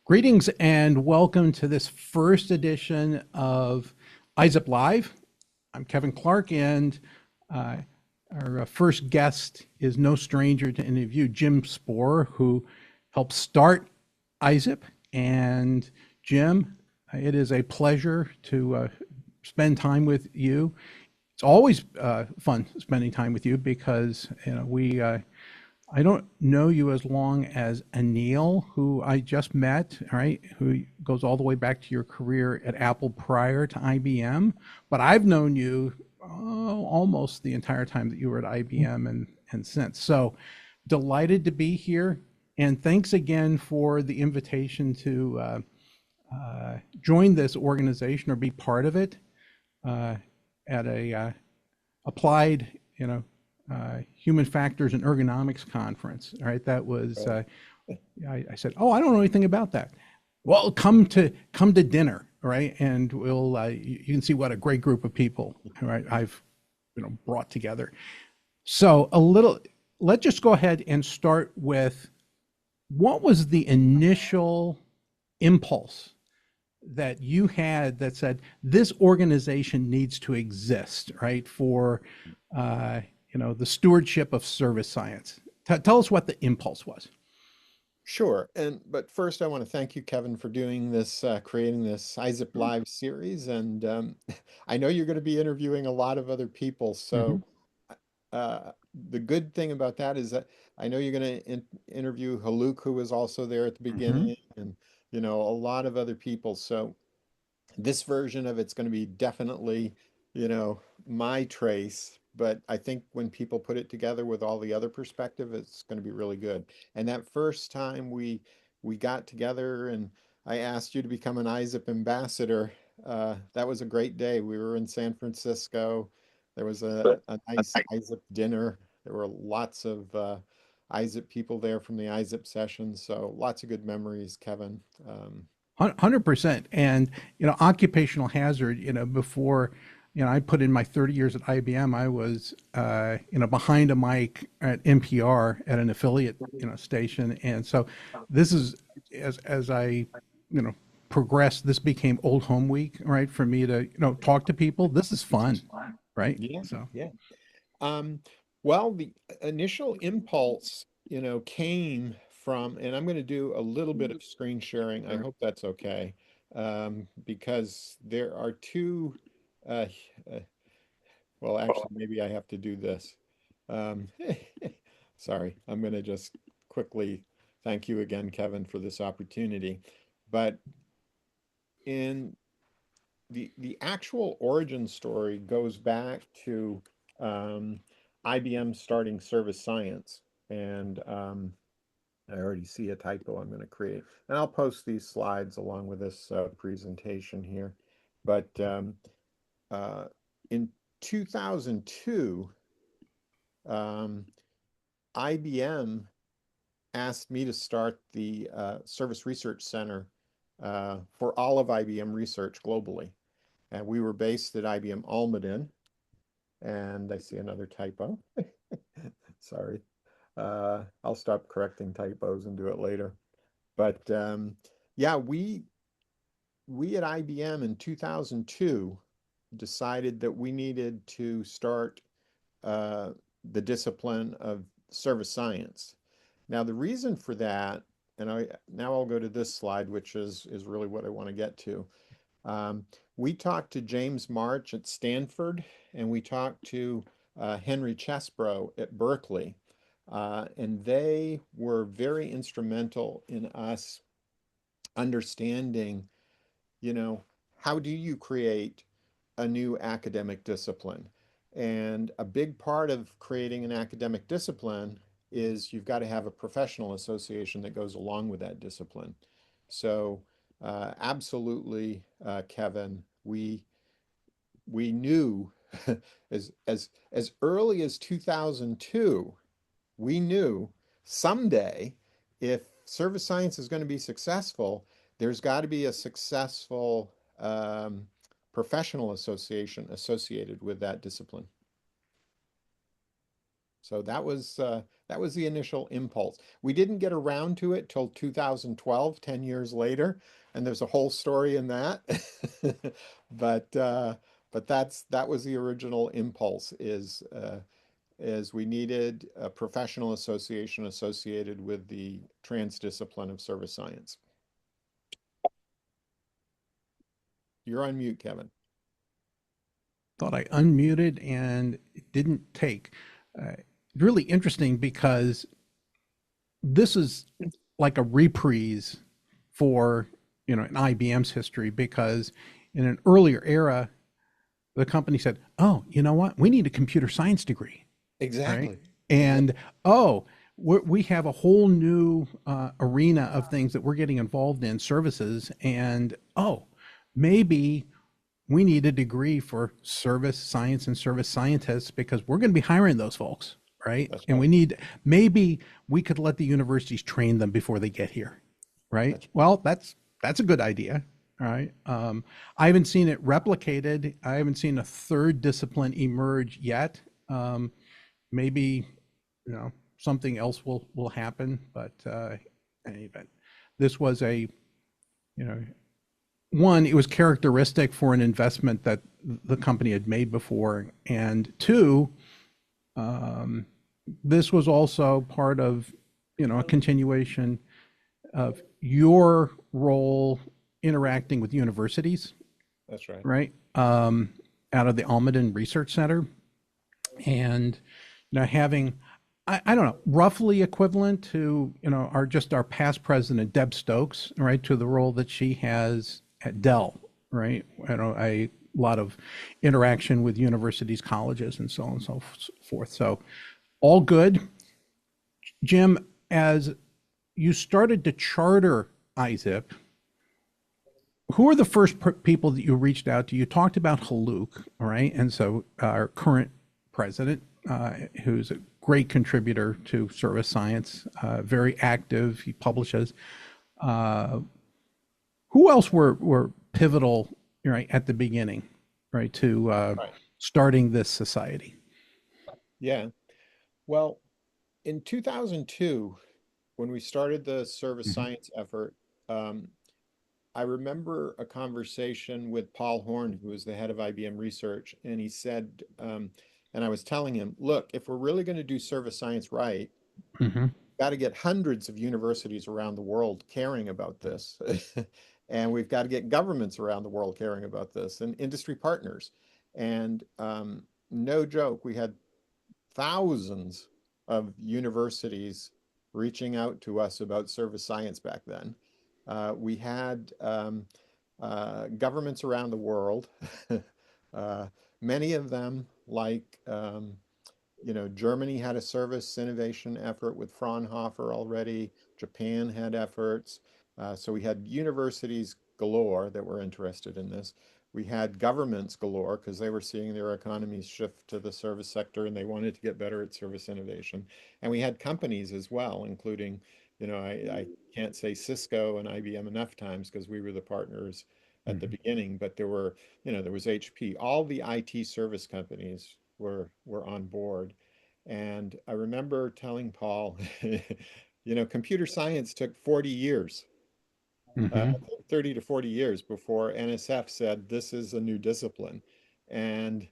Greetings and welcome to this first edition of ISSIP Live. I'm Kevin Clark, and uh, our first guest is no stranger to any of you, Jim Spohrer, who helped start ISSIP. And Jim, it is a pleasure to spend time with you. It's always fun spending time with you because we I don't know you as long as Anil, who I just met, all right, who goes all the way back to your career at Apple prior to IBM. But I've known you almost the entire time that you were at IBM and since. So delighted to be here. And thanks again for the invitation to join this organization or be part of it at a applied, human factors and ergonomics conference. All right, that was. I said, "Oh, I don't know anything about that." Well, come to dinner, all right, and we'll you can see what a great group of people, all right, I've brought together. So a little. Let's just go ahead and start with what was the initial impulse that you had that said this organization needs to exist, right, for the stewardship of service science. Tell us what the impulse was. Sure. But first, I want to thank you, Kevin, for doing this, creating this ISIP Live series. And I know you're going to be interviewing a lot of other people. Mm-hmm. So the good thing about that is that I know you're going to interview Haluk, who was also there at the Mm-hmm. beginning, and a lot of other people. So this version of it's going to be definitely, my trace, but I think when people put it together with all the other perspective, it's going to be really good. And that first time we got together and I asked you to become an ISIP ambassador, that was a great day. We were in San Francisco. There was a nice ISIP dinner. There were lots of ISIP people there from the ISIP session, so lots of good memories, Kevin. 100%. And occupational hazard. Before I put in my 30 years at IBM, I was behind a mic at NPR at an affiliate station, and so this is as I you know progressed. This became Old Home Week, right, for me to talk to people. This is fun, right? Yeah, So. yeah. Um, well, the initial impulse, came from, and I'm going to do a little bit of screen sharing. I hope that's okay, because there are two. Uh, uh, well, actually, maybe I have to do this. Um, sorry, I'm going to just quickly thank you again, Kevin, for this opportunity. But in the actual origin story goes back to IBM starting service science, and I already see a typo I'm going to create, and I'll post these slides along with this presentation here. But uh, in 2002, um, IBM asked me to start the Service Research Center for all of IBM research globally. And we were based at IBM Almaden. And I see another typo. Sorry. I'll stop correcting typos and do it later. But yeah, we at IBM in 2002 decided that we needed to start uh, the discipline of service science. Now, the reason for that, and now I'll go to this slide, which is really what I want to get to. Um, we talked to James March at Stanford, and we talked to Henry Chesbrough at Berkeley, and they were very instrumental in us understanding, you know, how do you create a new academic discipline? And a big part of creating an academic discipline is you've got to have a professional association that goes along with that discipline. So, absolutely, Kevin, we knew as early as 2002, we knew someday if service science is going to be successful, there's got to be a successful professional association associated with that discipline. So That was the initial impulse. We didn't get around to it till 2012, 10 years later, and there's a whole story in that. But that was the original impulse is we needed a professional association associated with the transdiscipline of service science. You're on mute, Kevin. Thought I unmuted and it didn't take. Really interesting because this is like a reprise for, in IBM's history, because in an earlier era, the company said, "Oh, you know what? We need a computer science degree, right?" Exactly. And oh, we have a whole new arena of things that we're getting involved in, services, and oh, maybe we need a degree for service science and service scientists because we're going to be hiring those folks, right? That's And right. maybe we could let the universities train them before they get here, right? That's Well, that's a good idea. All right. I haven't seen it replicated. I haven't seen a third discipline emerge yet. Maybe, something else will happen, but in any event, this was you know, one, it was characteristic for an investment that the company had made before, and two, um, this was also part of, a continuation of your role interacting with universities, that's right. right? Out of the Almaden Research Center, and having, I don't know, roughly equivalent to, our past president Deb Stokes, right, to the role that she has at Dell, right? A lot of interaction with universities, colleges, and so on and so forth. So all good. Jim, as you started to charter ISSIP, who are the first people that you reached out to? You talked about Haluk, all right? And so our current president, who's a great contributor to service science, very active, he publishes. Uh, who else were pivotal, right, at the beginning, right, to Right. starting this society? Yeah. Well, in 2002, when we started the service Mhm. science effort, um, I remember a conversation with Paul Horn, who was the head of IBM Research, and he said, and I was telling him, look, if we're really going to do service science right, Mhm. got to get hundreds of universities around the world caring about this. And we've got to get governments around the world caring about this and industry partners. And no joke, we had thousands of universities reaching out to us about service science back then. We had governments around the world, uh, many of them like Germany had a service innovation effort with Fraunhofer already. Japan had efforts. So we had universities galore that were interested in this. We had governments galore because they were seeing their economies shift to the service sector and they wanted to get better at service innovation. And we had companies as well, including, I can't say Cisco and IBM enough times because we were the partners at the Mhm. beginning, but there was HP. All the IT service companies were on board. And I remember telling Paul, computer science took 40 years, uh, Mhm. 30 to 40 years before NSF said this is a new discipline. And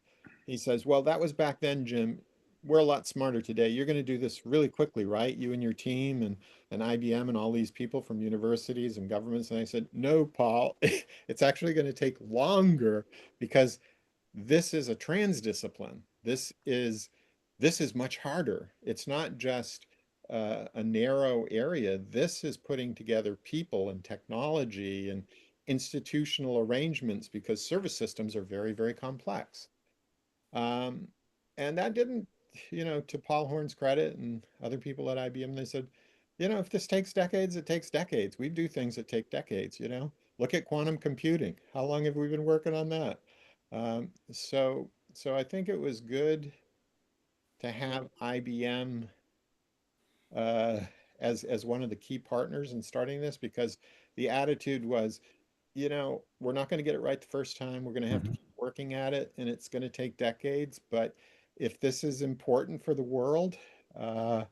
he says, well, that was back then, Jim. We're a lot smarter today. You're going to do this really quickly, right? You and your team and IBM and all these people from universities and governments. And I said, no, Paul, it's actually going to take longer because this is a transdiscipline. This is much harder. It's not just a narrow area. This is putting together people and technology and institutional arrangements because service systems are very, very complex. Um, and that didn't, to Paul Horn's credit and other people at IBM, they said, if this takes decades, it takes decades. We do things that take decades. Look at quantum computing. How long have we been working on that? So I think it was good to have IBM uh, as one of the key partners in starting this because the attitude was, we're not going to get it right the first time. We're going to have to Mhm. keep working at it, and it's going to take decades. But if this is important for the world, uh,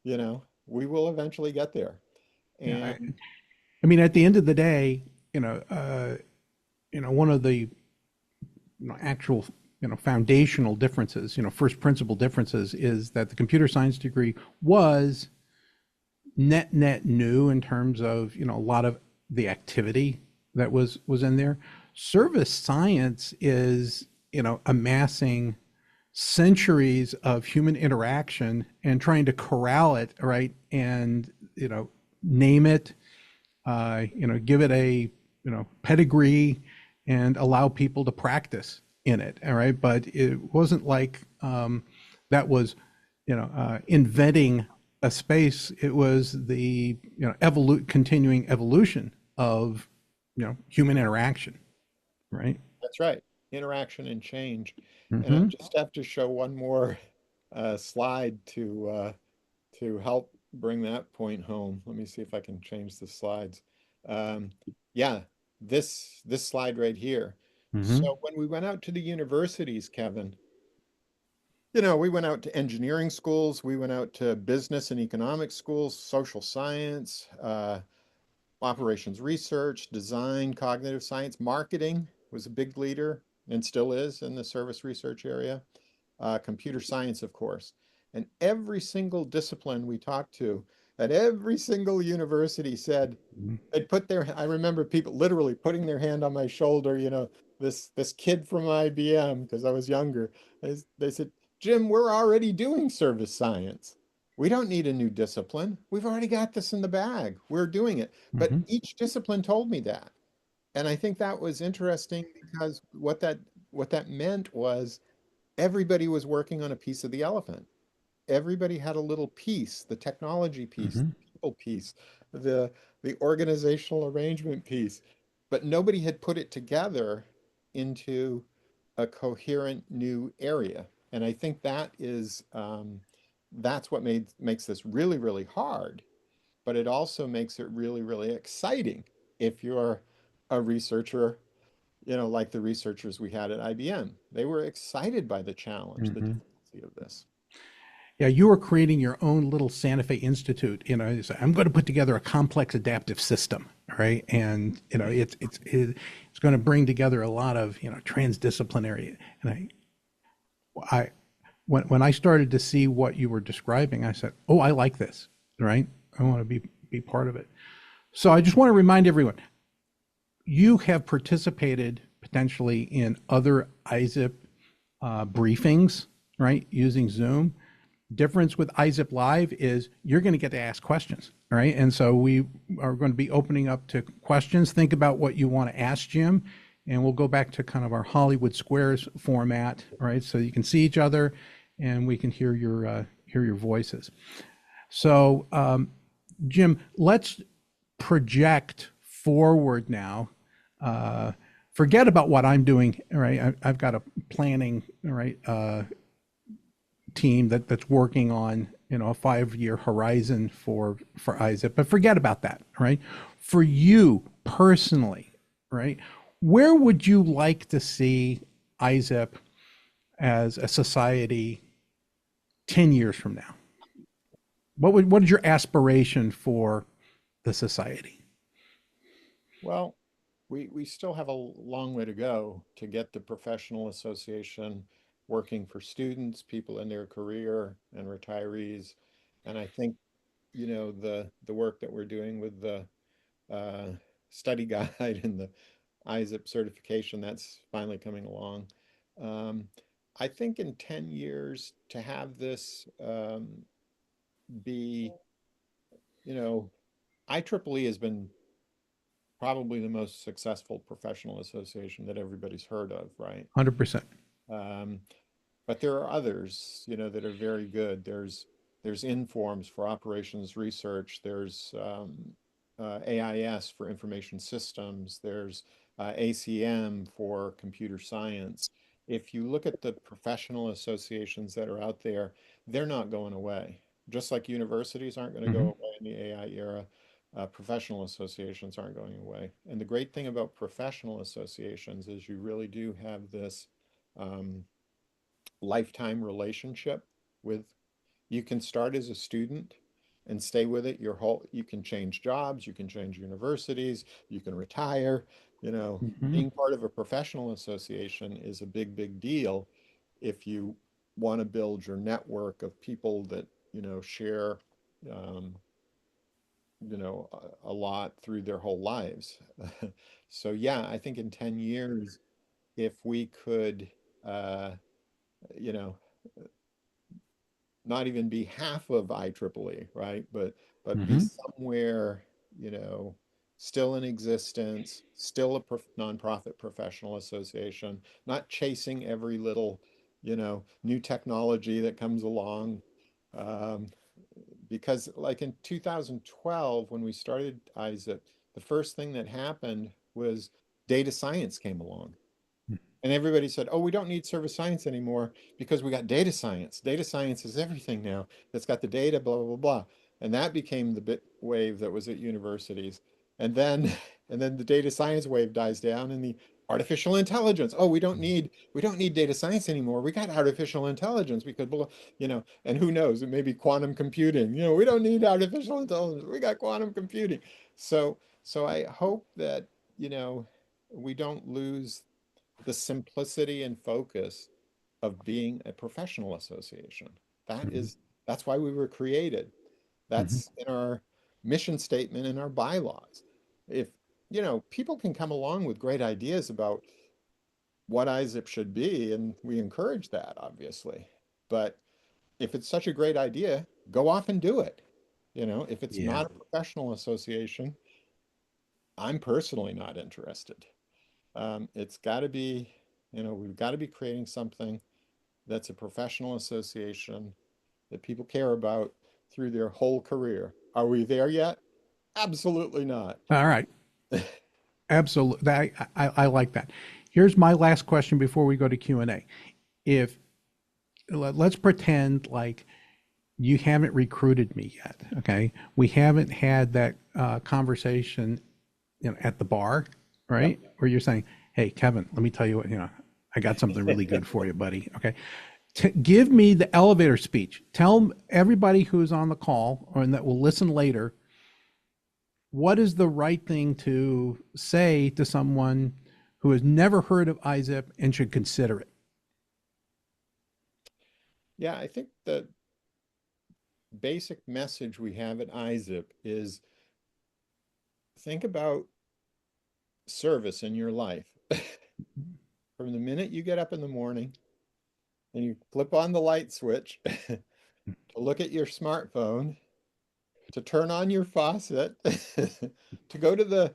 we will eventually get there. Yeah, And I mean, at the end of the day, you know, one of the actual foundational differences, first principle differences, is that the computer science degree was net new in terms of a lot of the activity that was in there. Service science is amassing centuries of human interaction and trying to corral it, right, and name it, give it a pedigree and allow people to practice in it. All right, but it wasn't like that was inventing a space. It was the continuing evolution of human interaction, right? that's right, interaction and change. And I Mm-hmm. just have to show one more slide to help bring that point home. Let me see if I can change the slides. Um, yeah, this slide right here. Mm-hmm. So when we went out to the universities, Kevin, we went out to engineering schools, we went out to business and economic schools, social science, operations research, design, cognitive science, marketing was a big leader and still is in the service research area, computer science, of course. And every single discipline we talked to at every single university said, they'd put their, I remember people literally putting their hand on my shoulder, this kid from IBM, because I was younger. They said, Jim, we're already doing service science. We don't need a new discipline. We've already got this in the bag. We're doing it. But Mm-hmm. each discipline told me that. And I think that was interesting because what that meant was everybody was working on a piece of the elephant. Everybody had a little piece, the technology piece, Mm-hmm. the people piece, the the organizational arrangement piece, but nobody had put it together into a coherent new area. And I think that's what makes this really, really hard, but it also makes it really, really exciting if you're a researcher, like the researchers we had at IBM. They were excited by the challenge, the Mm-hmm. difficulty of this. Yeah, you were creating your own little Santa Fe Institute. You say, I'm going to put together a complex adaptive system, right? And it's going to bring together a lot of transdisciplinary. And I when I started to see what you were describing, I said, oh, I like this, right? I want to be part of it. So I just want to remind everyone, you have participated potentially in other ISIP briefings, right, using Zoom. Difference with ISIP Live is you're going to get to ask questions, right? And so we are going to be opening up to questions. Think about what you want to ask Jim, and we'll go back to kind of our Hollywood Squares format, right? So you can see each other, and we can hear your voices. So, Jim, let's project forward now. Forget about what I'm doing, right? I've got a planning, right, team that's working on a 5-year horizon for ISIP, but forget about that, right? For you personally, right, where would you like to see ISIP as a society 10 years from now? What is your aspiration for the society? Well, we still have a long way to go to get the professional association working for students, people in their career, and retirees. And I think, the work that we're doing with the uh, study guide and the ISIP certification, that's finally coming along. Um, I think in 10 years to have this be, you know, IEEE has been probably the most successful professional association that everybody's heard of, right? 100%. Um, but there are others, that are very good. There's Informs for operations research. There's AIS for information systems. There's ACM for computer science. If you look at the professional associations that are out there, they're not going away. Just like universities aren't going to Mm-hmm. go away in the AI era, professional associations aren't going away. And the great thing about professional associations is you really do have this um, lifetime relationship with, you can start as a student and stay with it your whole, you can change jobs, you can change universities, you can retire, you know, Hmm. being part of a professional association is a big, big deal if you want to build your network of people that, you know, share, um, a lot through their whole lives. So yeah, I think in 10 years, if we could, uh, you know, not even be half of IEEE, right? But be Hmm. somewhere, you know, still in existence, still a nonprofit professional association, not chasing every little, new technology that comes along. Um, because like in 2012, when we started ISIP, the first thing that happened was data science came along. And everybody said, oh, we don't need service science anymore because we got data science. Data science is everything now. That's got the data, blah, blah, blah, blah. And that became the bit wave that was at universities. And then and then the data science wave dies down and the artificial intelligence. Oh, we don't need data science anymore. We got artificial intelligence because and who knows, it may be quantum computing. We don't need artificial intelligence. We got quantum computing. So I hope that, we don't lose the simplicity and focus of being a professional association. That Hmm. is, that's why we were created. Hmm. That's in our mission statement in our bylaws. If, people can come along with great ideas about what ISIP should be, and we encourage that, obviously. But if it's such a great idea, go off and do it. If it's Yeah. not a professional association, I'm personally not interested. It's got to be, we've got to be creating something that's a professional association that people care about through their whole career. Are we there yet? Absolutely not. All right. Absolutely. I like that. Here's my last question before we go to Q&A. If let's pretend like you haven't recruited me yet, okay? We haven't had that conversation, at the bar, Yep. right? Where you're saying, "Hey, Kevin, let me tell you what, I got something really good for you, buddy." Okay, give me the elevator speech. Tell everybody who's on the call or that will listen later what is the right thing to say to someone who has never heard of ISIP and should consider it. Yeah, I think the basic message we have at ISIP is think about service in your life. From the minute you get up in the morning and you flip on the light switch to look at your smartphone, to turn on your faucet, to go to the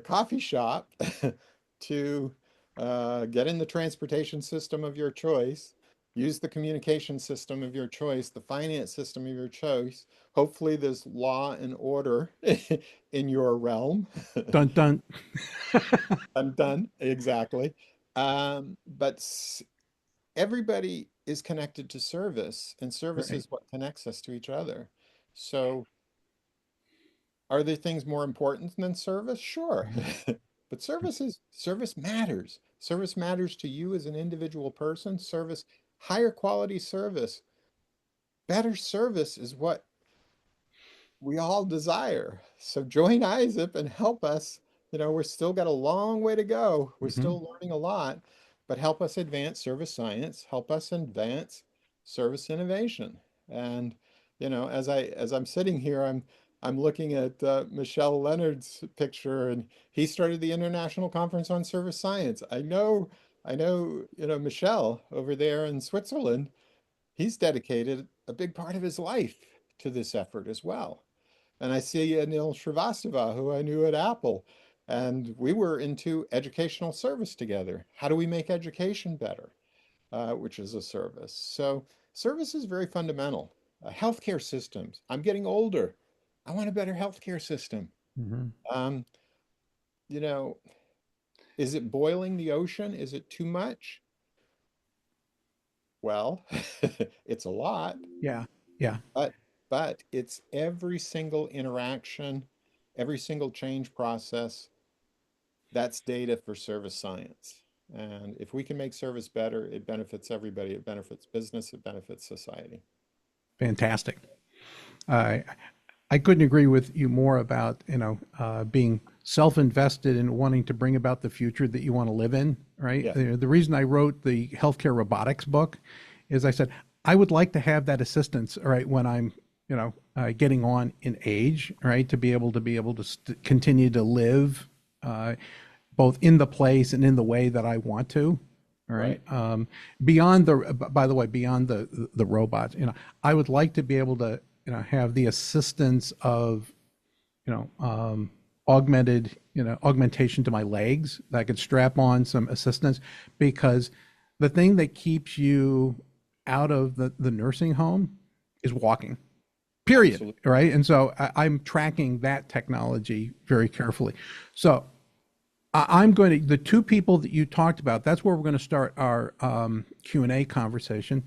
coffee shop, to get in the transportation system of your choice, use the communication system of your choice, the finance system of your choice. Hopefully, there's law and order in your realm. Dun dun. I'm done. Exactly. But everybody is connected to service, and service Right. is what connects us to each other. So, are there things more important than service? Sure. But service matters. Service matters to you as an individual person. Service, higher quality service, better service is what we all desire. So join ISIP and help us. We're still got a long way to go. We're Mm-hmm. still learning a lot, but help us advance service science, help us advance service innovation. And as I'm sitting here, I'm looking at Michelle Leonard's picture, and he started the International Conference on Service Science. I know, Michelle over there in Switzerland. He's dedicated a big part of his life to this effort as well. And I see Anil Srivastava, who I knew at Apple, and we were into educational service together. How do we make education better, which is a service? So service is very fundamental. Healthcare systems. I'm getting older. I want a better healthcare system. Mm-hmm. Um, you know, is it boiling the ocean? Is it too much? Well, it's a lot, Yeah. Yeah. but but it's every single interaction, every single change process. That's data for service science. And if we can make service better, it benefits everybody. It benefits business, it benefits society. Fantastic. I I couldn't agree with you more about, being self-invested in wanting to bring about the future that you want to live in, right? Yeah, The reason I wrote the healthcare robotics book is I said, I would like to have that assistance, right, when I'm, getting on in age, right, to be able to continue to live, uh, both in the place and in the way that I want to. All right. right. Beyond by the way, beyond the robots, I would like to be able to, have the assistance of, augmented, augmentation to my legs that I could strap on some assistance, because the thing that keeps you out of the nursing home is walking, period. Absolutely. Right. And so I'm tracking that technology very carefully. So I'm going to, the two people that you talked about, that's where we're going to start our Q&A conversation.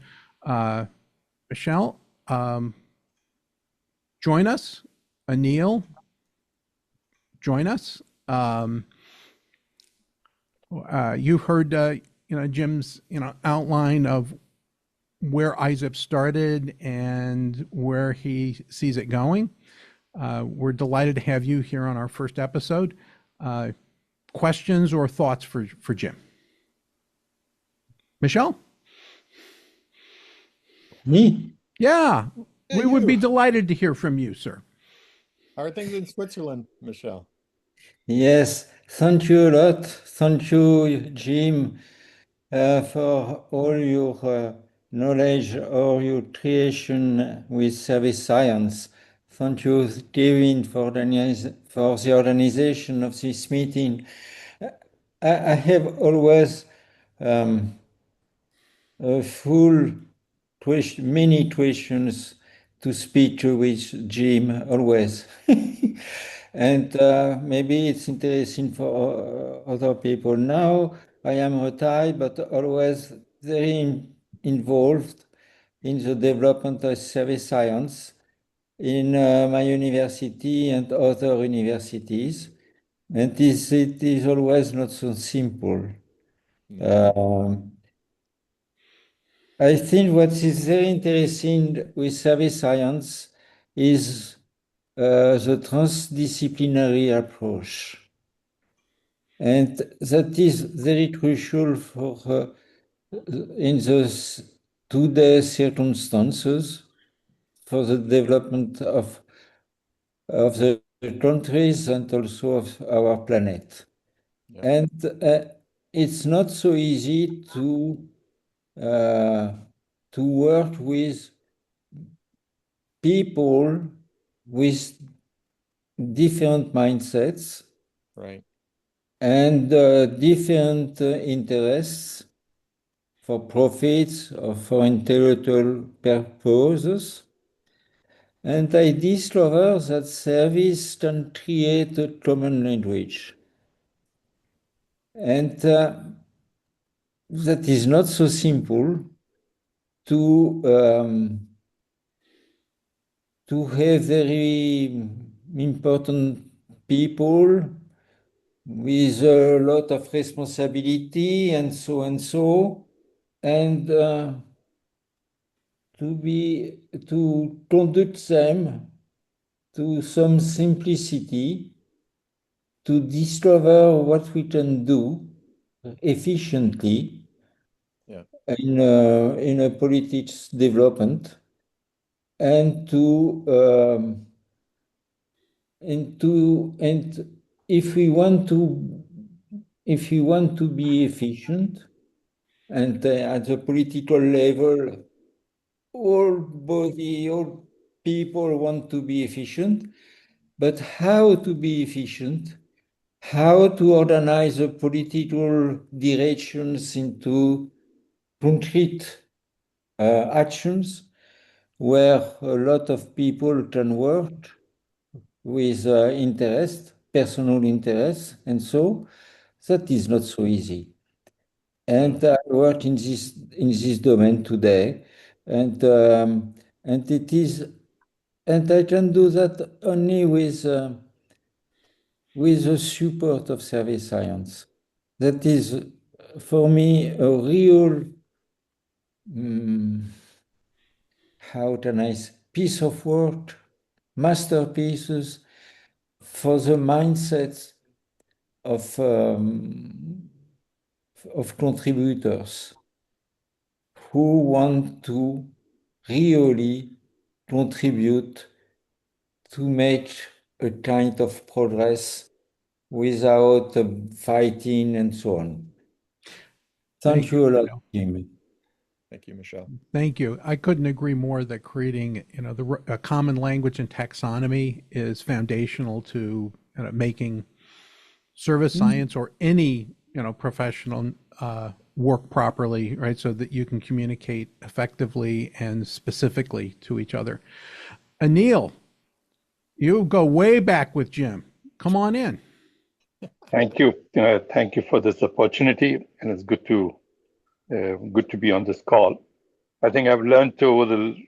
Uh, Michelle, join us. Anil, join us. You heard, Jim's, outline of where ISIP started and where he sees it going. We're delighted to have you here on our first episode. Questions or thoughts for Jim? Michelle? Me? Yeah, Yeah, we would be you. delighted to hear from you, sir. How are things in Switzerland, Michelle? Yes, thank you a lot. Thank you, Jim, for all your knowledge or your creation with service science. Thank you, Kevin, for the organization of this meeting. I have always um, a full many questions to speak with Jim always. And maybe it's interesting for other people. Now I am retired, but always very involved in the development of service science in my university and other universities. And it is always not so simple. No. Um, I think what is very interesting with service science is the transdisciplinary approach. And that is very crucial for in the today's circumstances for the development of the countries and also of our planet. Yeah. And it's not so easy uh, to work with people with different mindsets Right. and different interests for profits or for intellectual purposes. And I discover that service can create a common language. And that is not so simple to to have very important people with a lot of responsibility and so and so, and to conduct them to some simplicity, to discover what we can do efficiently Yeah. in a politics development, and and if we want to be efficient, and at the political level, all people want to be efficient, but how to be efficient, how to organize the political directions into concrete actions where a lot of people can work with interest, personal interest, and so that is not so easy. No. And I work in this domain today, and and it is and I can do that only with the support of service science. That is for me a real mm, how can I piece of work masterpieces for the mindsets of contributors who want to really contribute to make a kind of progress without fighting and so on. Thank you a lot, Michelle. Jim. Thank you, Michelle. Thank you. I couldn't agree more that creating, a common language and taxonomy is foundational to making service science or any, professional work properly, right? So that you can communicate effectively and specifically to each other. Anil, you go way back with Jim. Come on in. Thank you. Thank you for this opportunity, and it's good to be on this call. I think I've learned over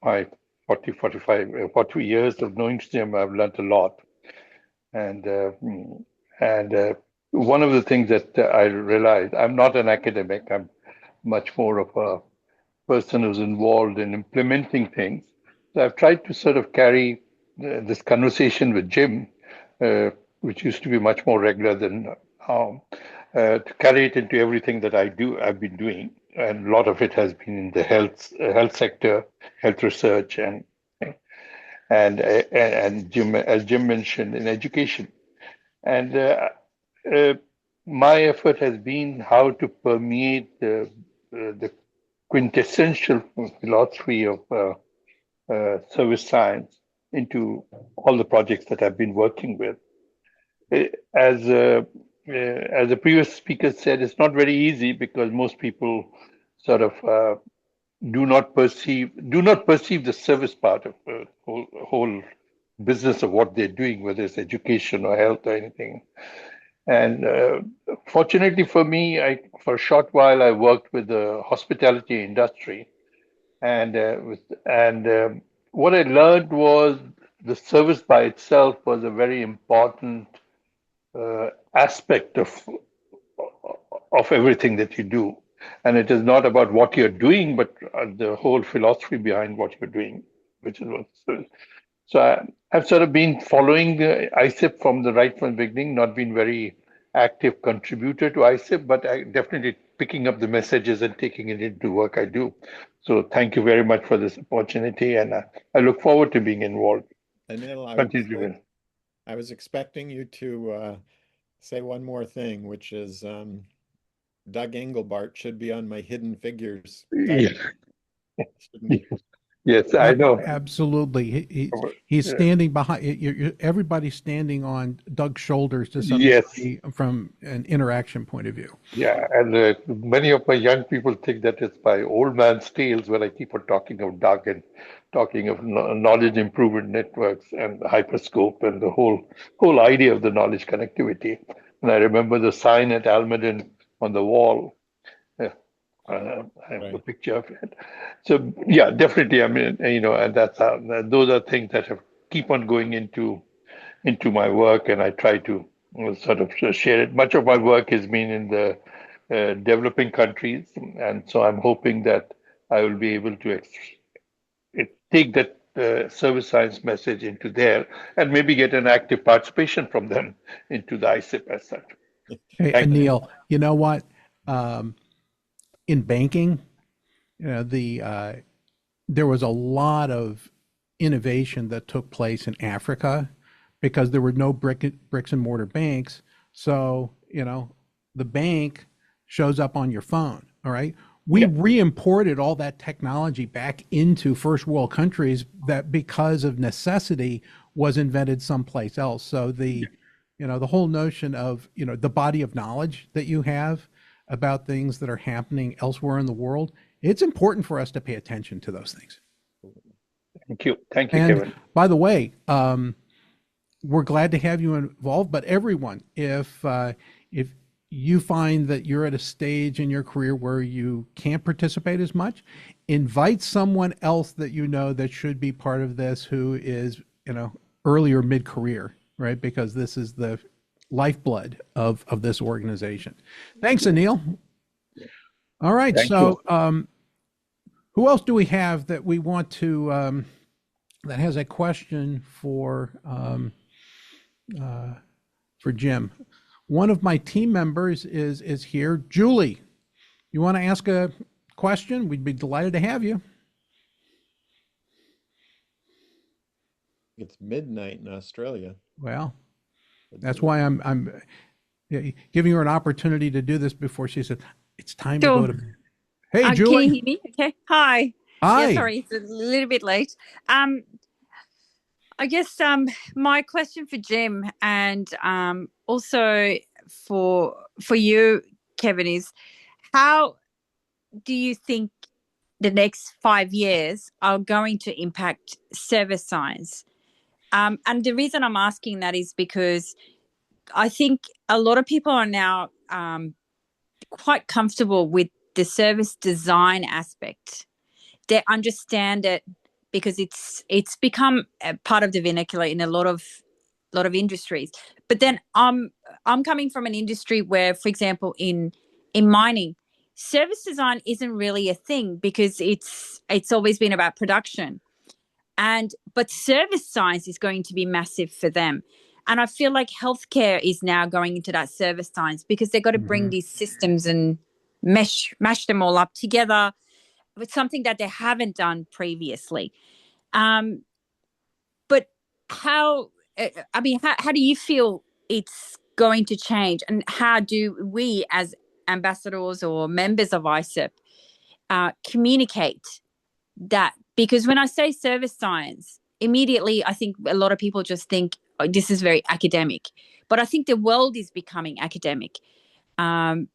my 40 years of knowing Jim, I've learned a lot. And one of the things that I realized, I'm not an academic. I'm much more of a person who's involved in implementing things. So I've tried to sort of carry this conversation with Jim, which used to be much more regular than now, to carry it into everything that I've been doing. And a lot of it has been in the health sector, health research, and Jim, as Jim mentioned, in education. And my effort has been how to permeate the quintessential philosophy of service science into all the projects that I've been working with. As the previous speaker said, it's not very easy because most people sort of do not perceive the service part of the whole business of what they're doing, whether it's education or health or anything. And fortunately for me, for a short while I worked with the hospitality industry, and what I learned was the service by itself was a very important aspect of everything that you do, and it is not about what you're doing, but the whole philosophy behind what you're doing, which is what. So I've sort of been following ISSIP from the beginning, not been very active contributor to ISSIP, but I definitely picking up the messages and taking it into work I do. So thank you very much for this opportunity, and I look forward to being involved. Anil, I was expecting you to say one more thing, which is Doug Engelbart should be on my hidden figures. Yeah. Shouldn't he? Yes, I know. Absolutely. He's standing behind, everybody's standing on Doug's shoulders to some Yes. degree from an interaction point of view. Yeah, and many of my young people think that it's by old man's tales when I keep on talking of Doug and talking of knowledge improvement networks and hyperscope and the whole idea of the knowledge connectivity. And I remember the sign at Almaden on the wall. I have the picture of it. So yeah, definitely. I mean, and those are things that have keep on going into my work, and I try to sort of share it. Much of my work has been in the developing countries, and so I'm hoping that I will be able to take that service science message into there, and maybe get an active participation from them into the ISSIP as such. Hey, Anil, you know what? In banking, there was a lot of innovation that took place in Africa because there were no bricks and mortar banks. So, the bank shows up on your phone. All right. We re-imported all that technology back into first world countries that because of necessity was invented someplace else. So the whole notion of, the body of knowledge that you have about things that are happening elsewhere in the world, it's important for us to pay attention to those things. Thank you, And Kevin. by the way, we're glad to have you involved. But everyone, if you find that you're at a stage in your career where you can't participate as much, invite someone else that that should be part of this, who is early or mid-career, right? Because this is the lifeblood of this organization. Thanks, Anil. All right. Thank So who else do we have that we want to that has a question for Jim. One of my team members is here. Julie, you want to ask a question? We'd be delighted to have you. It's midnight in Australia. Well, that's why I'm giving her an opportunity to do this before she said it's time to go to bed. Hey, Can you Julie. hear me? Okay. Hi. Hi. Yeah, sorry, it's a little bit late. I guess my question for Jim and also for you, Kevin, is how do you think the next 5 years are going to impact service science? And the reason I'm asking that is because I think a lot of people are now quite comfortable with the service design aspect. They understand it because it's become a part of the vernacular in a lot of industries. But then I'm coming from an industry where, for example, in mining, service design isn't really a thing because it's always been about production. But service science is going to be massive for them. And I feel like healthcare is now going into that service science because they've got to bring these systems and mash them all up together with something that they haven't done previously. But how do you feel it's going to change? And how do we as ambassadors or members of ISSIP communicate that? Because when I say service science, immediately I think a lot of people just think, oh, this is very academic. But I think the world is becoming academic. And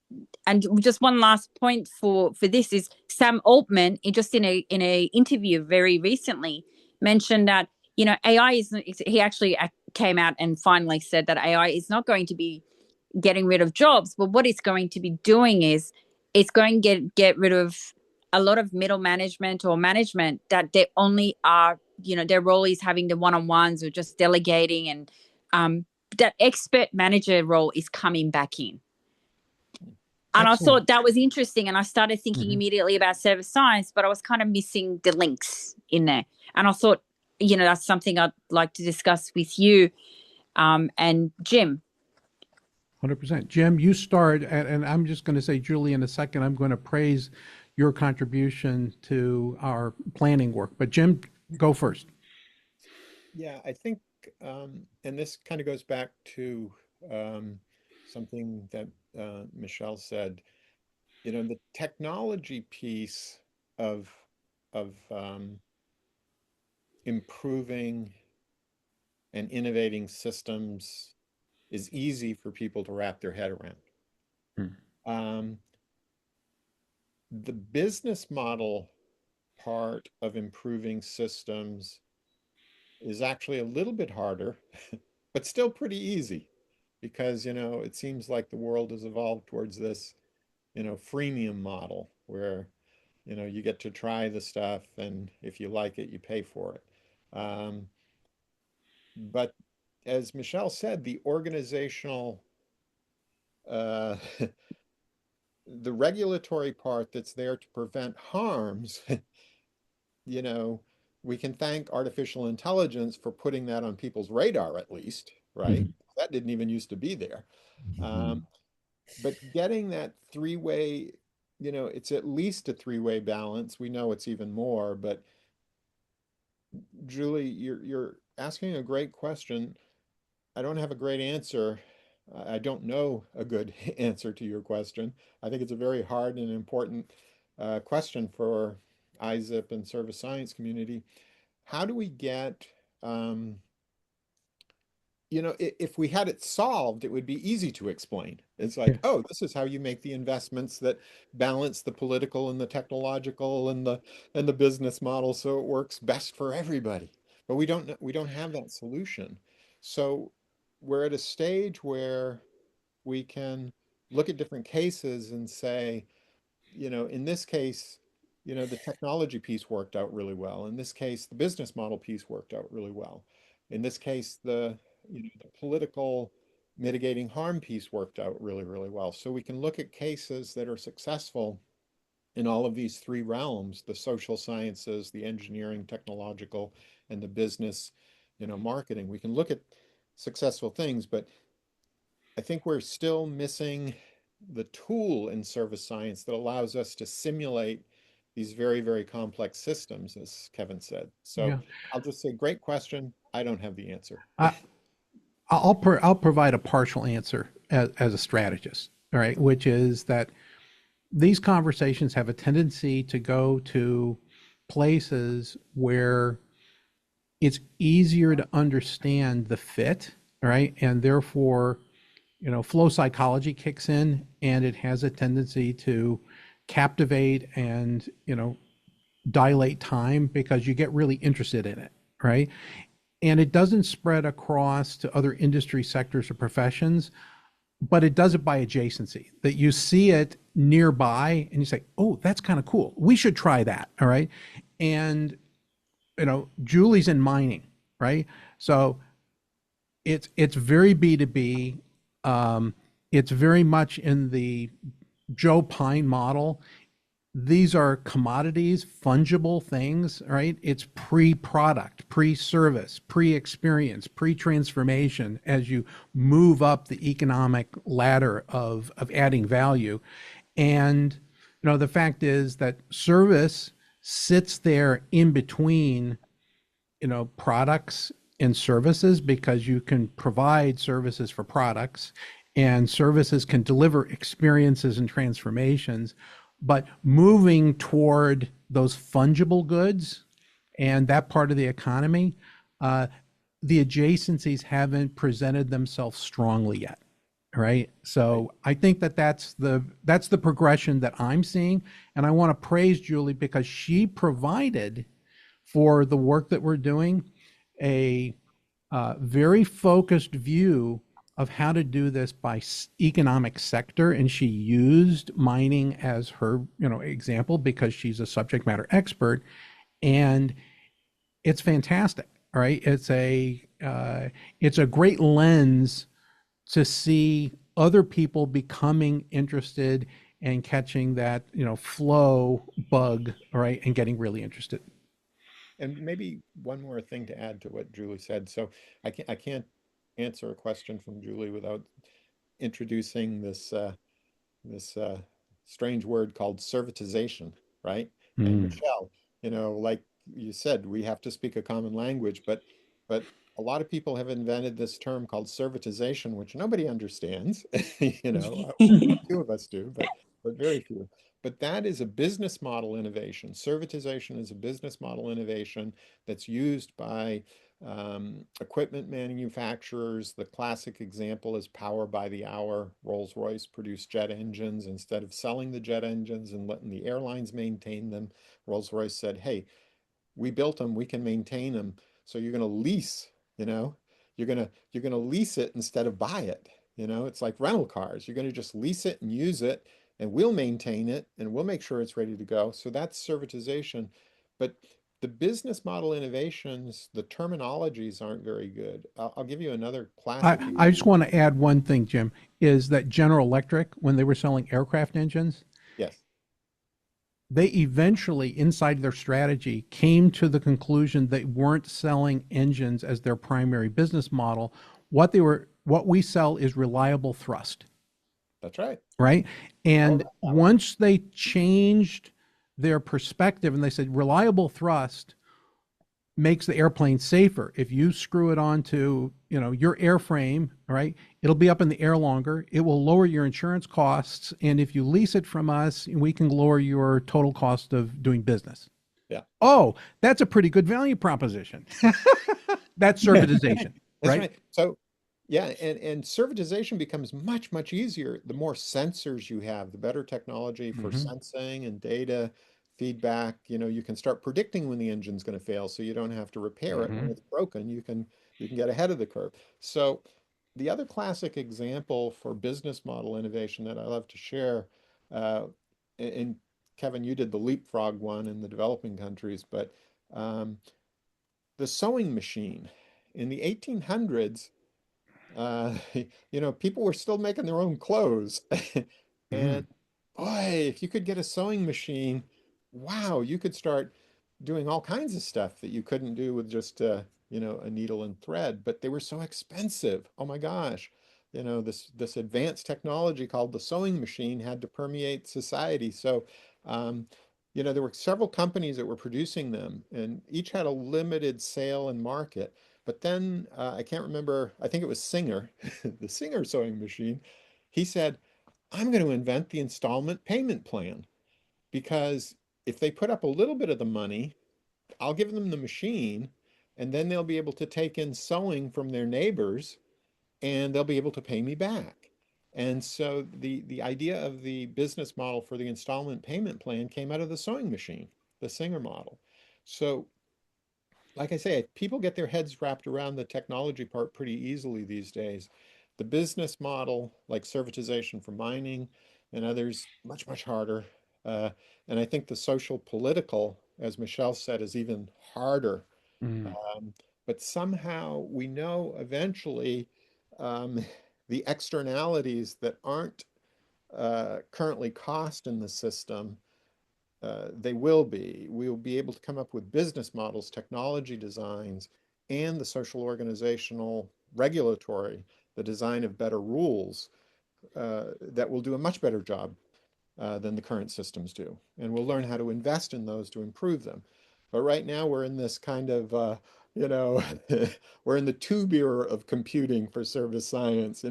just one last point for this is Sam Altman, in a interview very recently, mentioned that AI is. He actually came out and finally said that AI is not going to be getting rid of jobs, but what it's going to be doing is it's going to get rid of a lot of middle management or management that they only are, their role is having the one-on-ones or just delegating, and that expert manager role is coming back in. And Excellent. I thought that was interesting. And I started thinking immediately about service science, but I was kind of missing the links in there. And I thought, that's something I'd like to discuss with you and Jim. 100%. Jim, you start, and I'm just going to say, Julie, in a second, I'm going to praise your contribution to our planning work. But Jim, go first. Yeah, I think, and this kind of goes back to something that Michelle said. The technology piece of improving and innovating systems is easy for people to wrap their head around. The business model part of improving systems is actually a little bit harder, but still pretty easy because, it seems like the world has evolved towards this, freemium model where, you get to try the stuff and if you like it, you pay for it. But as Michelle said, the organizational, uh, the regulatory part that's there to prevent harms, we can thank artificial intelligence for putting that on people's radar at least, right? That didn't even used to be there. But getting that three-way, it's at least a three-way balance. We know it's even more, but Julie, you're asking a great question. I don't have a great answer. I don't know a good answer to your question. I think it's a very hard and important question for ISSIP and service science community. How do we get, if we had it solved, it would be easy to explain. It's like, oh, this is how you make the investments that balance the political and the technological and the business model so it works best for everybody. But we don't have that solution. So we're at a stage where we can look at different cases and say, in this case, the technology piece worked out really well. In this case, the business model piece worked out really well. In this case, the political mitigating harm piece worked out really, really well. So we can look at cases that are successful in all of these three realms, the social sciences, the engineering, technological, and the business, marketing. We can look at successful things, but I think we're still missing the tool in service science that allows us to simulate these very, very complex systems, as Kevin said. So Yeah. I'll just say, great question. I don't have the answer. I'll provide a partial answer as a strategist, all right, which is that these conversations have a tendency to go to places where it's easier to understand the fit, right? And therefore, flow psychology kicks in and it has a tendency to captivate and, dilate time because you get really interested in it, right? And it doesn't spread across to other industry sectors or professions, but it does it by adjacency, that you see it nearby and you say, oh, that's kind of cool. We should try that. All right. And, Julie's in mining, right? So it's very B2B. It's very much in the Joe Pine model. These are commodities, fungible things, right? It's pre-product, pre-service, pre-experience, pre-transformation as you move up the economic ladder of adding value. And, the fact is that service sits there in between, products and services because you can provide services for products and services can deliver experiences and transformations. But moving toward those fungible goods and that part of the economy, the adjacencies haven't presented themselves strongly yet, right? So I think that's the progression that I'm seeing, and I want to praise Julie because she provided for the work that we're doing a very focused view of how to do this by economic sector, and she used mining as her example because she's a subject matter expert, and it's fantastic. All right, it's a great lens to see other people becoming interested and catching that flow bug, all right, and getting really interested. And maybe one more thing to add to what Julie said. So I can't answer a question from Julie without introducing this strange word called servitization, right? And Michelle, like you said, we have to speak a common language, but a lot of people have invented this term called servitization, which nobody understands. A few of us do, but very few. But that is a business model innovation. Servitization is a business model innovation that's used by equipment manufacturers. The classic example is power by the hour. Rolls-Royce produced jet engines. Instead of selling the jet engines and letting the airlines maintain them, Rolls-Royce said, hey, we built them, we can maintain them. So you're going to lease, you're going to lease it instead of buy it. It's like rental cars. You're going to just lease it and use it, and we'll maintain it and we'll make sure it's ready to go. So that's servitization. But the business model innovations, the terminologies aren't very good. I'll give you another classic. I just want to add one thing, Jim, is that General Electric, when they were selling aircraft engines, Yes. they eventually, inside their strategy, came to the conclusion they weren't selling engines as their primary business model. What we sell is reliable thrust. That's right. Right. And once they changed their perspective and they said reliable thrust makes the airplane safer. If you screw it onto, your airframe, right, it'll be up in the air longer. It will lower your insurance costs. And if you lease it from us, we can lower your total cost of doing business. Yeah. Oh, that's a pretty good value proposition. That's servitization. That's right? right. So yeah, and servitization becomes much, much easier. The more sensors you have, the better technology for sensing and data feedback. You can start predicting when the engine's going to fail, so you don't have to repair it when it's broken. You can get ahead of the curve. So the other classic example for business model innovation that I love to share, and Kevin, you did the leapfrog one in the developing countries, but the sewing machine in the 1800s. People were still making their own clothes. And boy, if you could get a sewing machine, wow, you could start doing all kinds of stuff that you couldn't do with just a needle and thread, but they were so expensive. Oh my gosh. This advanced technology called the sewing machine had to permeate society. So, um, there were several companies that were producing them, and each had a limited sale and market. But then I can't remember, I think it was Singer, the Singer sewing machine. He said, I'm going to invent the installment payment plan because if they put up a little bit of the money, I'll give them the machine, and then they'll be able to take in sewing from their neighbors, and they'll be able to pay me back. And so the idea of the business model for the installment payment plan came out of the sewing machine, the Singer model. So, like I say, people get their heads wrapped around the technology part pretty easily these days. The business model, like servitization for mining and others, much, much harder. Uh, and I think the social political, as Michelle said, is even harder. Mm. But somehow we know eventually um, the externalities that aren't currently cost in the system, they will be. We will be able to come up with business models, technology designs, and the social organizational regulatory, the design of better rules that will do a much better job than the current systems do. And we'll learn how to invest in those to improve them. But right now we're in this kind of, you know, we're in the tube era of computing for service science,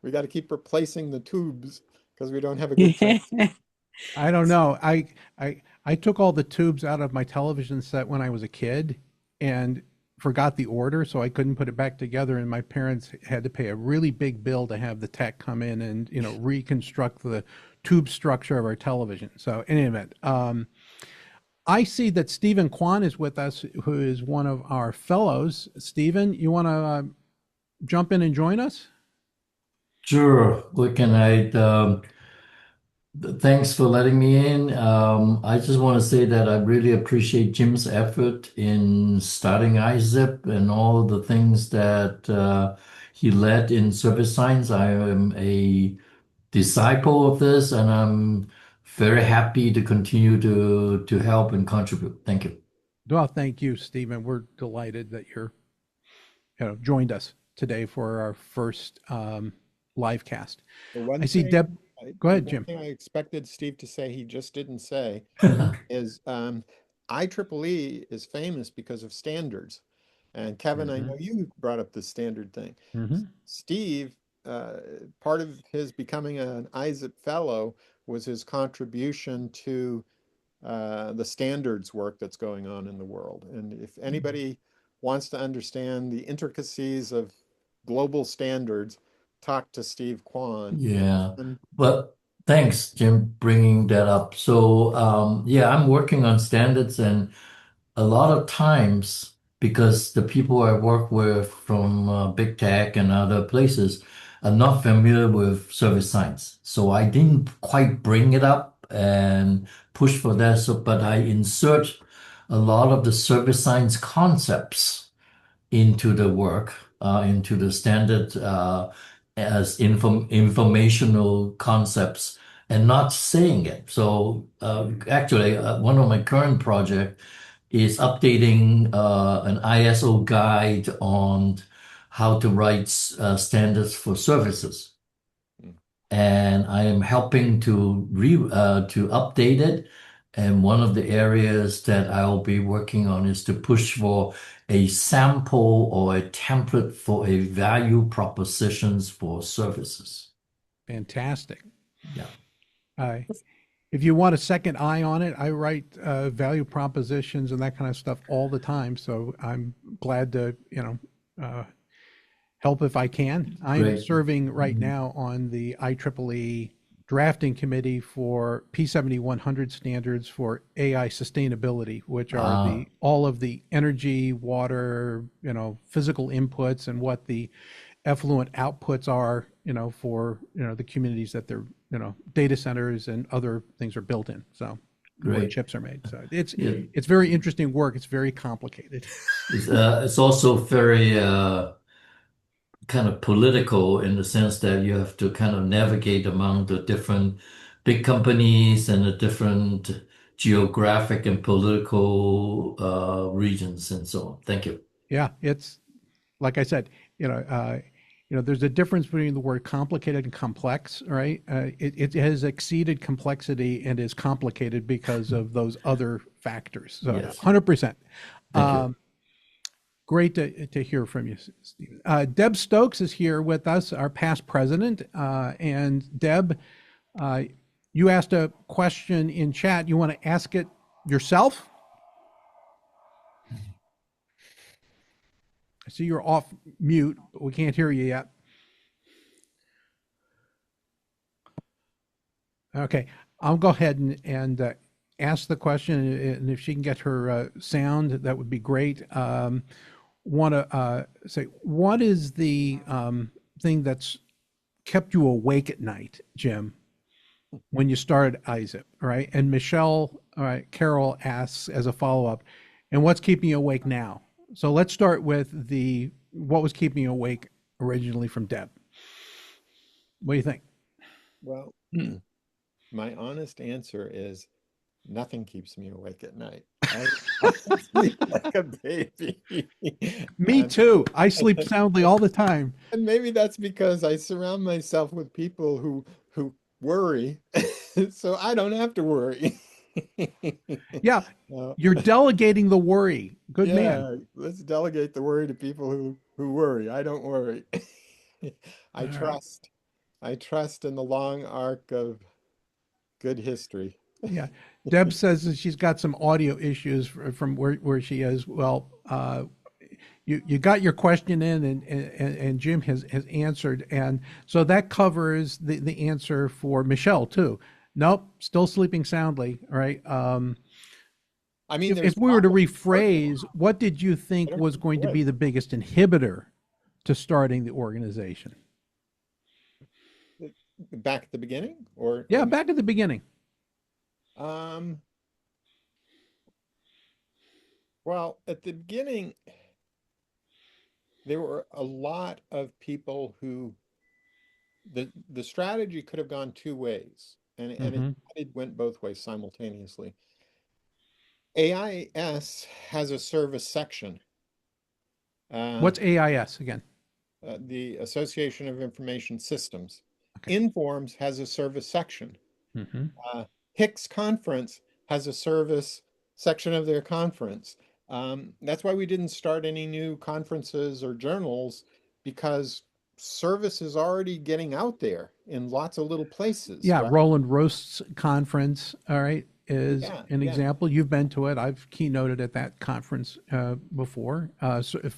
We got to keep replacing the tubes because we don't have a good sense. I don't know. I took all the tubes out of my television set when I was a kid and forgot the order, so I couldn't put it back together. And my parents had to pay a really big bill to have the tech come in and reconstruct the tube structure of our television. So in any event, I see that Stephen Kwan is with us, who is one of our fellows. Stephen, you want to jump in and join us? Sure. What can I? Thanks for letting me in. I just want to say that I really appreciate Jim's effort in starting ISSIP and all the things that he led in service science. I am a disciple of this, and I'm very happy to continue to help and contribute. Thank you. Well, thank you, Stephen. We're delighted that you're joined us today for our first live cast. The one I see thing, Deb. Go ahead, one Jim. thing I expected Steve to say he just didn't say is IEEE is famous because of standards. And Kevin, I know you brought up the standard thing. Mm-hmm. Steve, part of his becoming an ISSIP fellow was his contribution to the standards work that's going on in the world. And if anybody wants to understand the intricacies of global standards, talk to Steve Kwan. Yeah. And Well, thanks, Jim, bringing that up. So, yeah, I'm working on standards, and a lot of times, because the people I work with from big tech and other places are not familiar with service science. So I didn't quite bring it up and push for that. So, but I insert a lot of the service science concepts into the work, into the standard as informational concepts and not saying it. So actually, one of my current project is updating an ISO guide on how to write standards for services. And I am helping to update it. And one of the areas that I'll be working on is to push for a sample or a template for a value propositions for services. Fantastic. Yeah. If you want a second eye on it, I write value propositions and that kind of stuff all the time. So I'm glad to, help if I can. I'm Great. serving right now on the IEEE drafting committee for P7100 standards for AI sustainability, which are all of the energy, water, physical inputs and what the effluent outputs are, for, the communities that they're, data centers and other things are built in. So where Great. chips are made. So it's Yeah. it's very interesting work. It's very complicated. It's also very kind of political in the sense that you have to kind of navigate among the different big companies and the different geographic and political regions and so on. Thank you. Yeah, it's like I said, there's a difference between the word complicated and complex, right? It has exceeded complexity and is complicated because of those other factors. So Yes. 100%. Thank you. Great to hear from you, Stephen. Deb Stokes is here with us, our past president. And Deb, you asked a question in chat. You want to ask it yourself? I see you're off mute, but we can't hear you yet. Okay, I'll go ahead and ask the question, and if she can get her sound, that would be great. Want to say, what is the thing that's kept you awake at night, Jim, when you started ISSIP, all right? And Michelle, all right, Carol asks as a follow-up, and what's keeping you awake now? So let's start with what was keeping you awake originally from Deb. What do you think? Well, my honest answer is nothing keeps me awake at night. I sleep like a baby. Me too. I sleep soundly all the time. And maybe that's because I surround myself with people who worry, so I don't have to worry. Yeah, you're delegating the worry. Good man. Yeah, let's delegate the worry to people who worry. I don't worry. I All right. trust. I trust in the long arc of good history. Yeah. Deb says that she's got some audio issues from where she is. Well, you got your question in, and Jim has answered, and so that covers the answer for Michelle too. Nope, still sleeping soundly. All right. I mean, If we were to rephrase, what did you think was going to be the biggest inhibitor to starting the organization? Back at the beginning, or Yeah, back at the beginning. Well, at the beginning, there were a lot of people who the strategy could have gone two ways, and it went both ways simultaneously. AIS has a service section. What's AIS again? The Association of Information Systems. Okay. Informs has a service section. Mm-hmm. Hicks Conference has a service section of their conference. That's why we didn't start any new conferences or journals, because service is already getting out there in lots of little places. Yeah, right? Roland Roast's conference, all right, is an Yeah. example. You've been to it. I've keynoted at that conference before.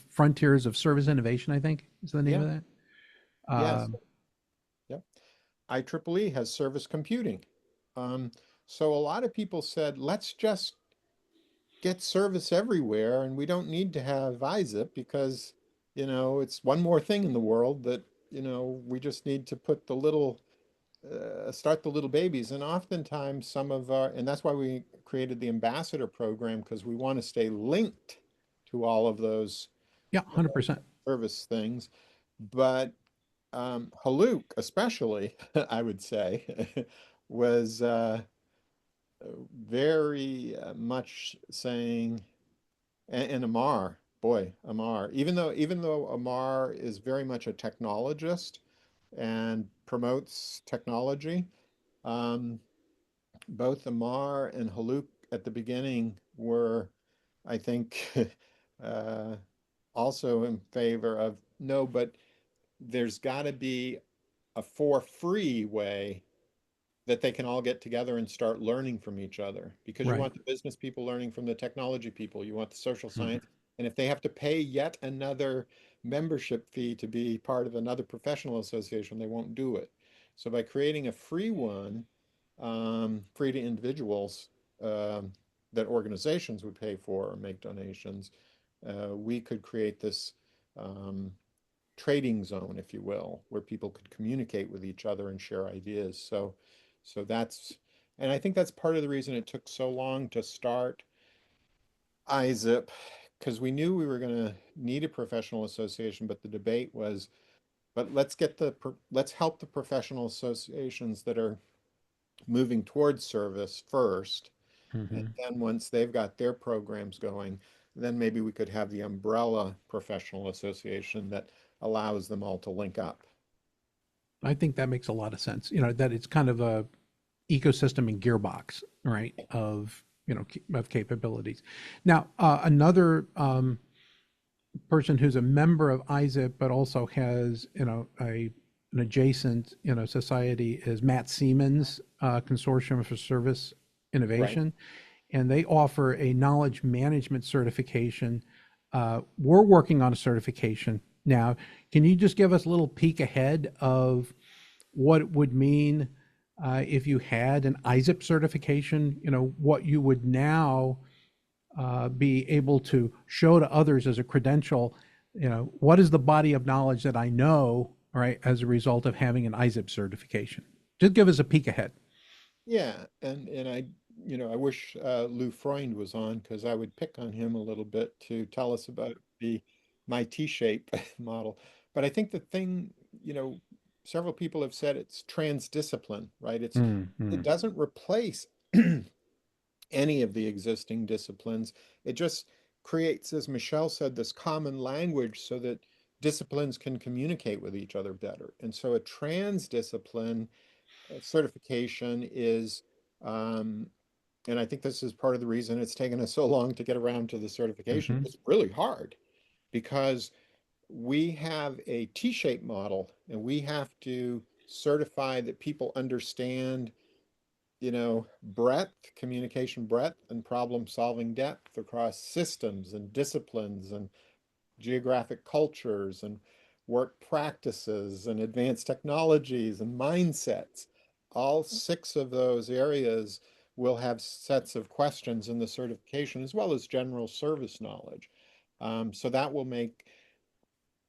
Frontiers of Service Innovation, I think, is the name of that. Yes. Yep. IEEE has service computing. So a lot of people said, let's just get service everywhere, and we don't need to have ISSIP because, it's one more thing in the world that, we just need to put the little, start the little babies. And oftentimes and that's why we created the ambassador program, because we want to stay linked to all of those Yeah, 100%. service things. But Haluc, especially, I would say, was very much saying, and Amar, boy, Amar, even though Amar is very much a technologist and promotes technology, both Amar and Haluc at the beginning were, I think, also in favor of no, but there's got to be a for free way that they can all get together and start learning from each other, because you Right. want the business people learning from the technology people, you want the social science, and if they have to pay yet another membership fee to be part of another professional association, they won't do it. So by creating a free one, free to individuals, that organizations would pay for or make donations, we could create this trading zone, if you will, where people could communicate with each other and share ideas. So that's, and I think that's part of the reason it took so long to start ISSIP, because we knew we were going to need a professional association, but the debate was, but let's help the professional associations that are moving towards service first, And Mhm. then once they've got their programs going, then maybe we could have the umbrella professional association that allows them all to link up. I think that makes a lot of sense. That it's kind of a ecosystem and gearbox, right? Of of capabilities. Now, another person who's a member of ISSIP but also has an adjacent society is Matt Siemens Consortium for Service Right. Innovation, and they offer a knowledge management certification. We're working on a certification now. Can you just give us a little peek ahead of what it would mean if you had an ISSIP certification? What you would now be able to show to others as a credential. What is the body of knowledge that I know, right, as a result of having an ISSIP certification? Just give us a peek ahead. Yeah, and I wish Lou Freund was on because I would pick on him a little bit to tell us about the my T-shape model. But I think the thing, several people have said it's transdiscipline, right? It Mm-hmm. doesn't replace any of the existing disciplines. It just creates, as Michelle said, this common language so that disciplines can communicate with each other better. And so a transdiscipline certification is, um, and I think this is part of the reason it's taken us so long to get around to the certification. Mm-hmm. It's really hard because we have a T-shaped model and we have to certify that people understand, breadth, communication breadth, and problem solving depth across systems and disciplines and geographic cultures and work practices and advanced technologies and mindsets. All six of those areas will have sets of questions in the certification as well as general service knowledge. So that will make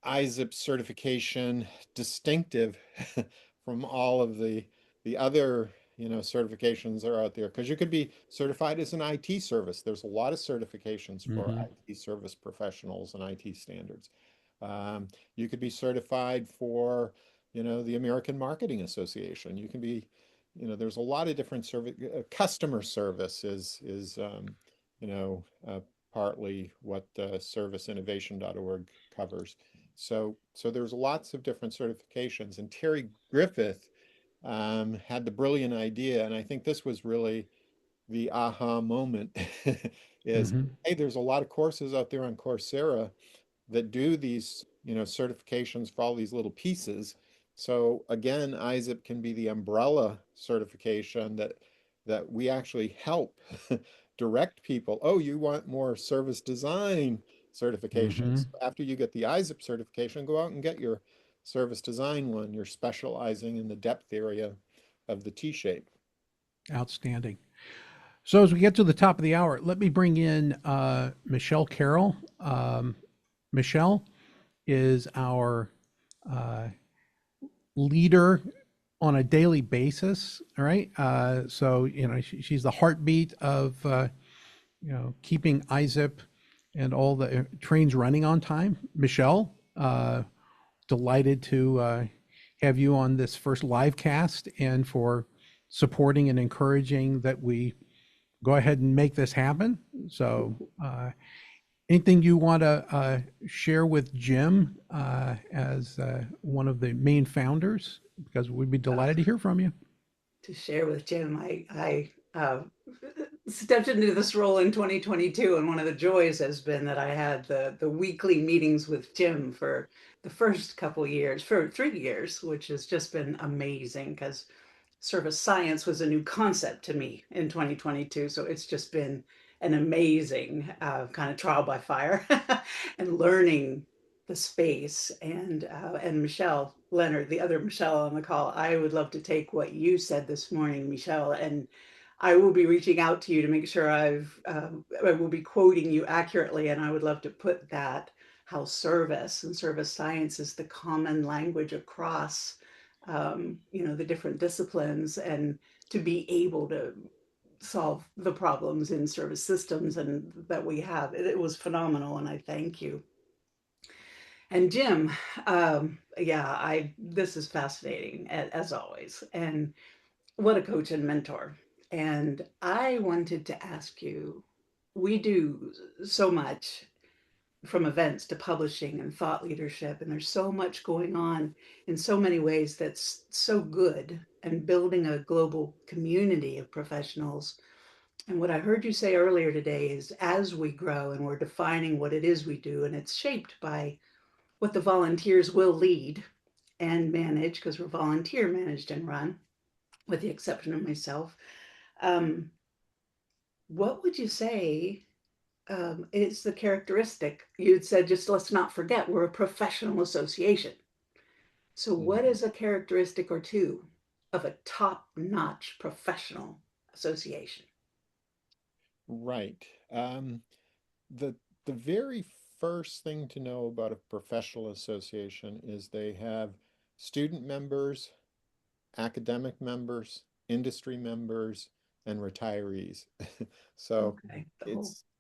ISSIP certification distinctive from all of the other certifications that are out there because you could be certified as an IT service. There's a lot of certifications for Mm-hmm. IT service professionals and IT standards. You could be certified for the American Marketing Association. You can be there's a lot of different service. Customer service is you know uh, partly what serviceinnovation.org covers. So there's lots of different certifications, and Terry Griffith had the brilliant idea, and I think this was really the aha moment is, Mm-hmm. hey, there's a lot of courses out there on Coursera that do these, certifications for all these little pieces. So again, ISIP can be the umbrella certification that we actually help direct people. Oh, you want more service design Mm-hmm. certifications. After you get the ISIP certification, go out and get your service design one. You're specializing in the depth area of the T-shape. Outstanding. So as we get to the top of the hour, let me bring in Michelle Carroll. Michelle is our uh, leader on a daily basis. All right. So, she's the heartbeat of, keeping ISIP and all the trains running on time. Michelle, delighted to have you on this first live cast and for supporting and encouraging that we go ahead and make this happen. So, anything you want to share with Jim as one of the main founders? Because we'd be delighted to hear from you. To share with Jim. I stepped into this role in 2022, and one of the joys has been that I had the weekly meetings with Jim for the first couple years, for 3 years, which has just been amazing because service science was a new concept to me in 2022. So it's just been an amazing kind of trial by fire and learning the space. And Michelle Leonard, the other Michelle on the call, I would love to take what you said this morning, Michelle, and I will be reaching out to you to make sure I will be quoting you accurately, and I would love to put that how service and service science is the common language across the different disciplines, and to be able to solve the problems in service systems and that we have. It was phenomenal, and I thank you. And Jim, yeah, I this is fascinating as always, and what a coach and mentor. And I wanted to ask you, we do so much from events to publishing and thought leadership, and there's so much going on in so many ways that's so good and building a global community of professionals. And what I heard you say earlier today is as we grow and we're defining what it is we do, and it's shaped by what the volunteers will lead and manage, because we're volunteer managed and run, with the exception of myself. Um, what would you say is the characteristic? You'd said, just let's not forget, we're a professional association. So, what is a characteristic or two of a top notch professional association? Right. The the very first thing to know about a professional association is they have student members, academic members, industry members, and retirees. So Okay,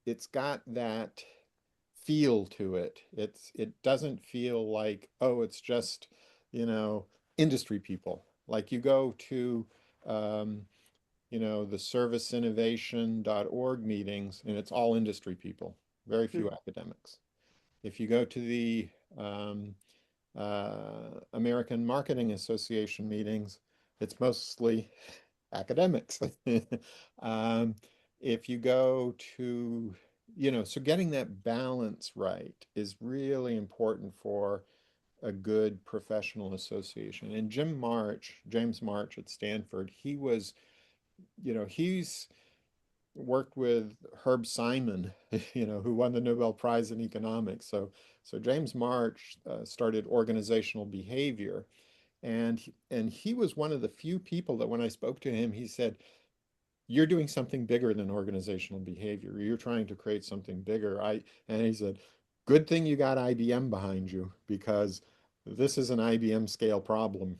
it's got that feel to it. It doesn't feel like, oh, it's just, industry people. Like you go to the serviceinnovation.org meetings, and it's all industry people, very few academics. If you go to the American Marketing Association meetings, it's mostly academics. um, if you go to, so getting that balance right is really important for a good professional association. And James March at Stanford, he's worked with Herb Simon, who won the Nobel Prize in economics. So James March started organizational behavior, and he was one of the few people that when I spoke to him, he said, "You're doing something bigger than organizational behavior. You're trying to create something bigger." And he said, "Good thing you got IBM behind you because this is an IBM scale problem."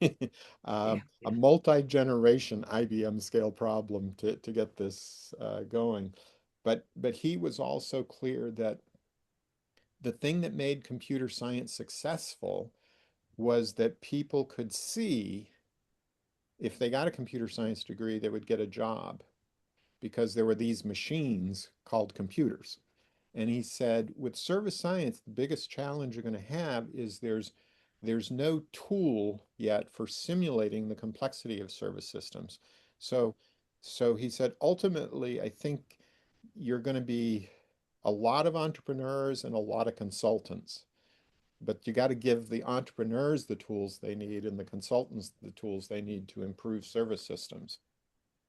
Yeah. A multi-generation IBM scale problem to get this going. But he was also clear that the thing that made computer science successful was that people could see if they got a computer science degree, they would get a job because there were these machines called computers. And he said, with service science, the biggest challenge you're going to have is there's no tool yet for simulating the complexity of service systems. So, so he said, ultimately, I think you're going to be a lot of entrepreneurs and a lot of consultants, but you got to give the entrepreneurs the tools they need and the consultants the tools they need to improve service systems.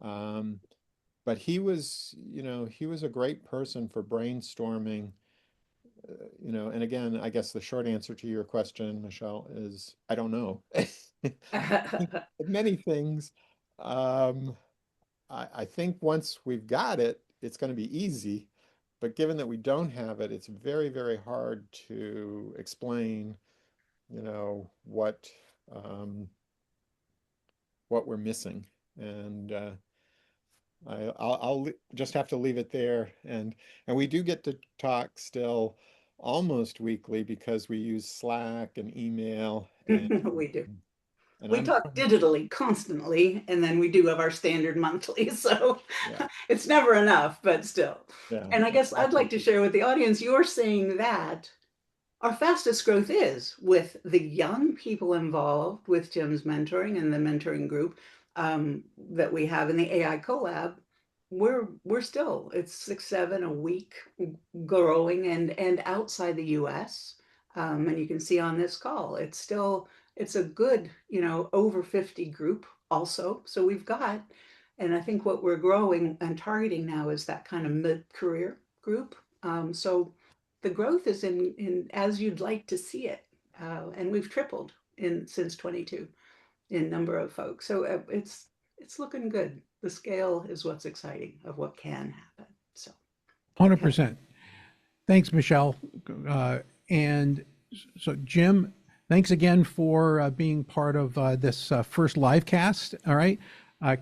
Um, but he was a great person for brainstorming, and again, I guess the short answer to your question, Michelle, is I don't know. Many things. Um, I think once we've got it, it's going to be easy. But given that we don't have it, it's very, very hard to explain, you know, what um, what we're missing. And I'll just have to leave it there. And we do get to talk still almost weekly because we use Slack and email We do. and We I'm talk digitally constantly, and then we do have our standard monthly. So yeah, it's never enough, but still. yeah. And I guess I'd like to share with the audience, you're saying that our fastest growth is with the young people involved with Jim's mentoring and the mentoring group that we have in the AI collab. We're still, it's 6, 7 a week, growing and outside the US. And you can see on this call, it's a good, over 50 group also. So we've got, and I think what we're growing and targeting now is that kind of mid-career group. So the growth is in as you'd like to see it, and we've tripled in since 22 in number of folks. So it's looking good. The scale is what's exciting of what can happen. So 100%. Thanks, Michelle. And so, Jim, thanks again for being part of this first live cast. All right.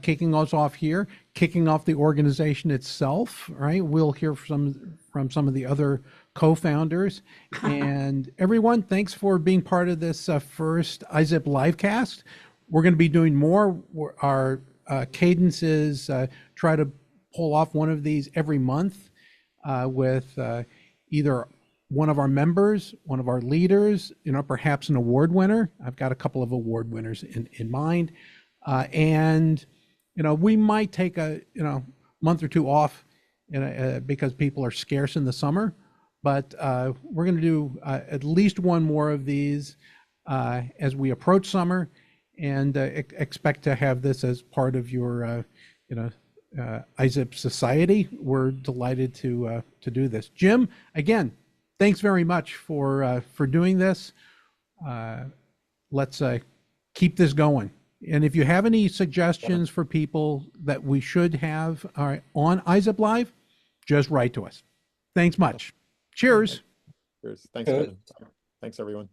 Kicking us off here, kicking off the organization itself. All right. We'll hear from some of the other co-founders. And everyone, thanks for being part of this first ISSIP live cast. We're going to be doing more. Our cadence is try to pull off one of these every month with either one of our members, one of our leaders, perhaps an award winner. I've got a couple of award winners in mind. And, we might take a, month or two off because people are scarce in the summer. But we're going to do at least one more of these as we approach summer, and expect to have this as part of your, ISSIP society. We're delighted to do this. Jim, again, thanks very much for doing this. Let's keep this going. And if you have any suggestions for people that we should have on ISSIP Live, just write to us. Thanks much. Cheers. Cheers. Thanks, Kevin. Thanks, everyone.